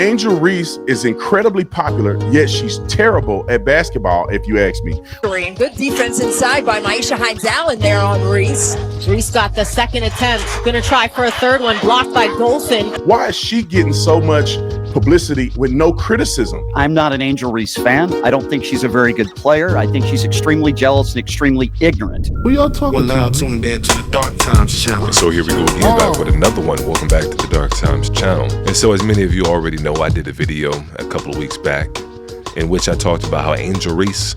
Angel Reese is incredibly popular, yet she's terrible at basketball, if you ask me. Good defense inside by Maisha Hines-Allen there on Reese. Reese got the second attempt. Gonna try for a third one, blocked by Golson. Why is she getting so much publicity with no criticism? I'm not an Angel Reese fan. I don't think she's a very good player. I think she's extremely jealous and extremely ignorant. We are talking Well, now tune in to the Dark Times channel. So here we go again, back with another one. Welcome back to the Dark Times channel. And so as many of you already know, I did a video a couple of weeks back in which I talked about how Angel Reese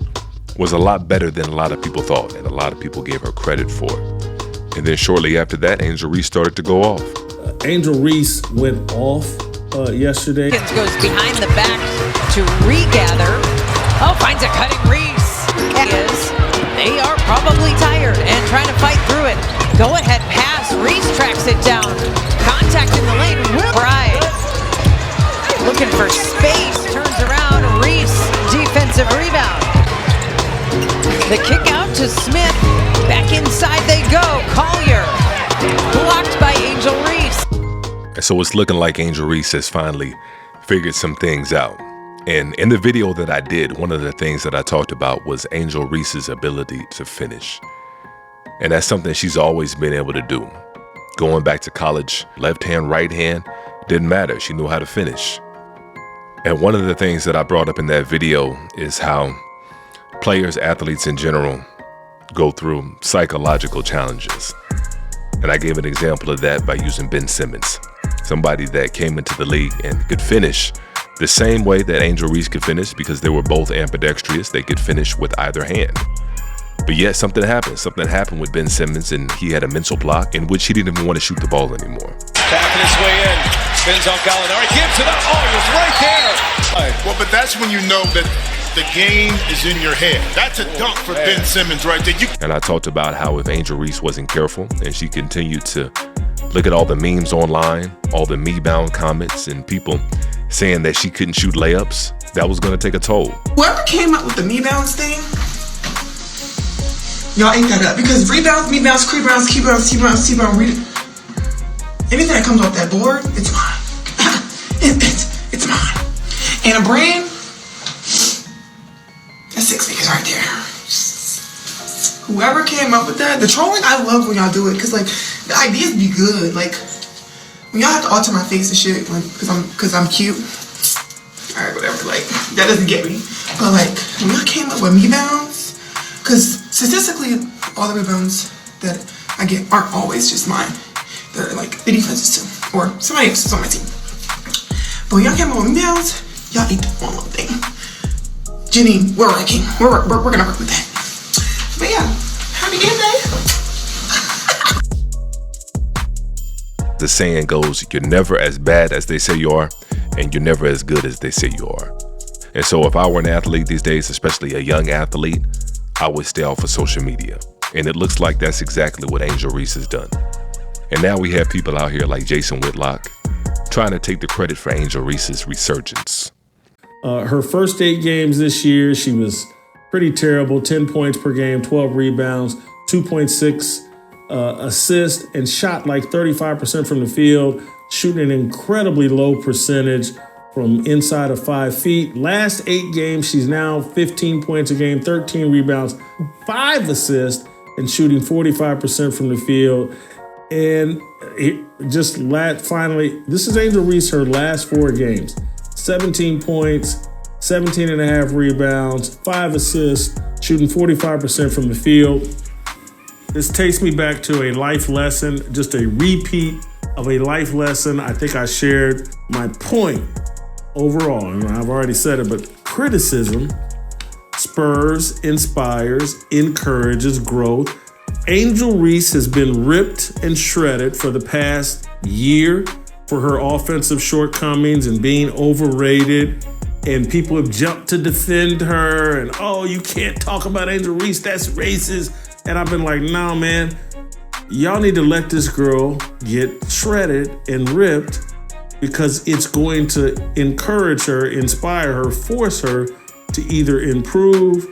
was a lot better than a lot of people thought, and a lot of people gave her credit for it. And then shortly after that, Angel Reese started to go off. Angel Reese went off yesterday. Goes behind the back to regather. Oh, finds a cutting Reese. They are probably tired and trying to fight through it. Go ahead pass. Reese tracks it down. Contact in the lane. Right. Looking for space. Turns around. Reese. Defensive rebound. The kick out to Smith. Back inside they go. Collier. Blocked by Angel Reese. And so it's looking like Angel Reese has finally figured some things out. And in the video that I did, one of the things that I talked about was Angel Reese's ability to finish. And that's something she's always been able to do. Going back to college, left hand, right hand, didn't matter. She knew how to finish. And one of the things that I brought up in that video is how players, athletes in general, go through psychological challenges. And I gave an example of that by using Ben Simmons, somebody that came into the league and could finish the same way that Angel Reese could finish because they were both ambidextrous. They could finish with either hand. But yet something happened. Something happened with Ben Simmons, and he had a mental block in which he didn't even want to shoot the ball anymore. Tapping his way in. Spins on Gallinari. Gives it up. Oh, he was right there. Well, but that's when you know that the game is in your head. That's a dunk for Ben Simmons right there. And I talked about how if Angel Reese wasn't careful and she continued to look at all the memes online, all the me-bound comments and people saying that she couldn't shoot layups, that was going to take a toll. Whoever came up with the me-bounds thing, y'all ate that up. Because rebounds, me-bounds, rebounds, key-bounds, T-bounds, T-bounds, anything that comes off that board, it's mine. It's mine. And a brand, that's 6 figures right there. Whoever came up with that, the trolling, I love when y'all do it, because like the ideas be good. Like when y'all have to alter my face and shit, like because I'm cute. All right, whatever. Like that doesn't get me. But like when y'all came up with me-bounds, because statistically, all the rebounds that I get aren't always just mine. They're like the defenses too, or somebody else's on my team. But when y'all came up with me-bounds, y'all ate the one little thing. Jenny, we're working. We're gonna work with that. But yeah, happy game day. The saying goes, you're never as bad as they say you are, and you're never as good as they say you are. And so if I were an athlete these days, especially a young athlete, I would stay off of social media. And it looks like that's exactly what Angel Reese has done. And now we have people out here like Jason Whitlock trying to take the credit for Angel Reese's resurgence. Her first 8 games this year, she was pretty terrible. 10 points per game, 12 rebounds, 2.6 assists, and shot like 35% from the field, shooting an incredibly low percentage from inside of 5 feet. Last 8 games, she's now 15 points a game, 13 rebounds, 5 assists, and shooting 45% from the field. And finally, this is Angel Reese, her last 4 games. 17 points, 17 and a half rebounds, 5 assists, shooting 45% from the field. This takes me back to a life lesson, just a repeat of a life lesson. I think I shared my point overall, and I've already said it, but criticism spurs, inspires, encourages growth. Angel Reese has been ripped and shredded for the past year for her offensive shortcomings and being overrated. And people have jumped to defend her and, oh, you can't talk about Angel Reese, that's racist. And I've been like, no, man, y'all need to let this girl get shredded and ripped because it's going to encourage her, inspire her, force her to either improve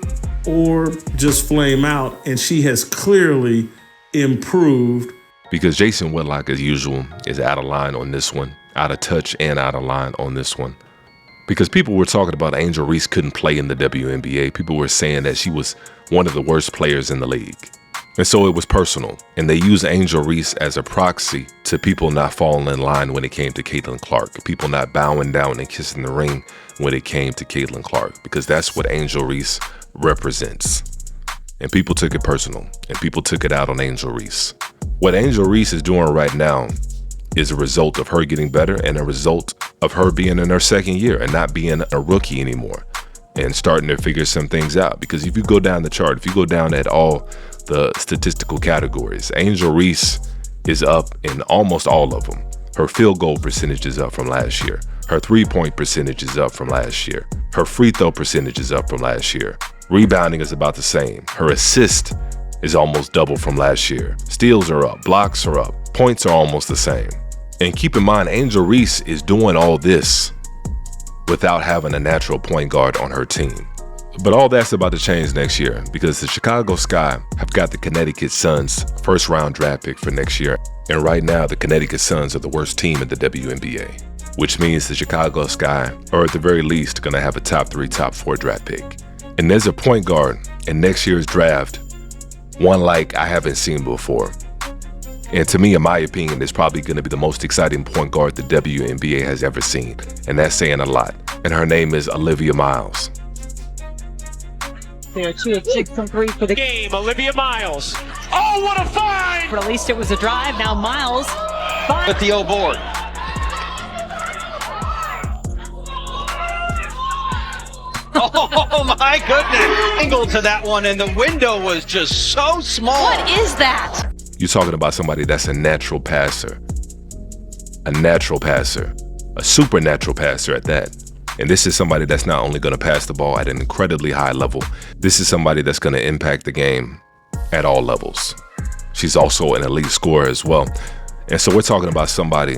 or just flame out. And she has clearly improved. Because Jason Whitlock, as usual, is out of line on this one. out of touch and out of line on this one. Because people were talking about Angel Reese couldn't play in the WNBA. People were saying that she was one of the worst players in the league. And so it was personal. And they used Angel Reese as a proxy to people not falling in line when it came to Caitlin Clark. People not bowing down and kissing the ring when it came to Caitlin Clark. Because that's what Angel Reese represents. And people took it personal. And people took it out on Angel Reese. What Angel Reese is doing right now is a result of her getting better and a result of her being in her second year and not being a rookie anymore and starting to figure some things out. Because if you go down the chart, if you go down at all the statistical categories, Angel Reese is up in almost all of them. Her field goal percentage is up from last year. Her three-point percentage is up from last year. Her free throw percentage is up from last year. Rebounding is about the same. Her assist is almost double from last year. Steals are up, blocks are up, points are almost the same. And keep in mind, Angel Reese is doing all this without having a natural point guard on her team. But all that's about to change next year because the Chicago Sky have got the Connecticut Suns first round draft pick for next year. And right now, the Connecticut Suns are the worst team in the WNBA, which means the Chicago Sky are at the very least going to have a top 3, top 4 draft pick. And there's a point guard in next year's draft, one like I haven't seen before. And to me, in my opinion, it's probably going to be the most exciting point guard the WNBA has ever seen. And that's saying a lot. And her name is Olivia Miles. There are 2 of 6 from 3 for the Game, Olivia Miles. Oh, what a find! But at least it was a drive. Now Miles With the old board. Oh my goodness. Angle to that one and the window was just so small. What is that? You're talking about somebody that's a natural passer, a supernatural passer at that. And this is somebody that's not only going to pass the ball at an incredibly high level, this is somebody that's going to impact the game at all levels. She's also an elite scorer as well. And so we're talking about somebody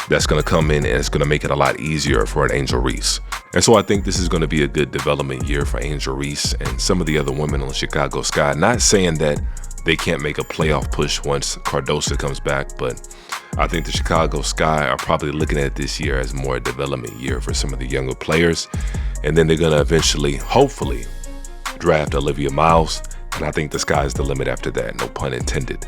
that's going to come in and it's going to make it a lot easier for an Angel Reese. And so I think this is going to be a good development year for Angel Reese and some of the other women on the Chicago Sky. Not saying that they can't make a playoff push once Cardoso comes back, but I think the Chicago Sky are probably looking at this year as more a development year for some of the younger players. And then they're going to eventually, hopefully, draft Olivia Miles. And I think the sky's the limit after that, no pun intended.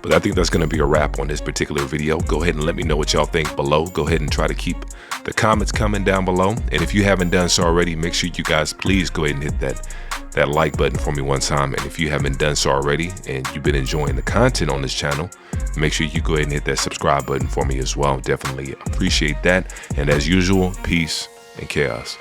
But I think that's going to be a wrap on this particular video. Go ahead and let me know what y'all think below. Go ahead and try to keep the comments coming down below. And if you haven't done so already, make sure you guys please go ahead and hit that like button for me one time. And if you haven't done so already and you've been enjoying the content on this channel, make sure you go ahead and hit that subscribe button for me as well. Definitely appreciate that. And as usual, peace and chaos.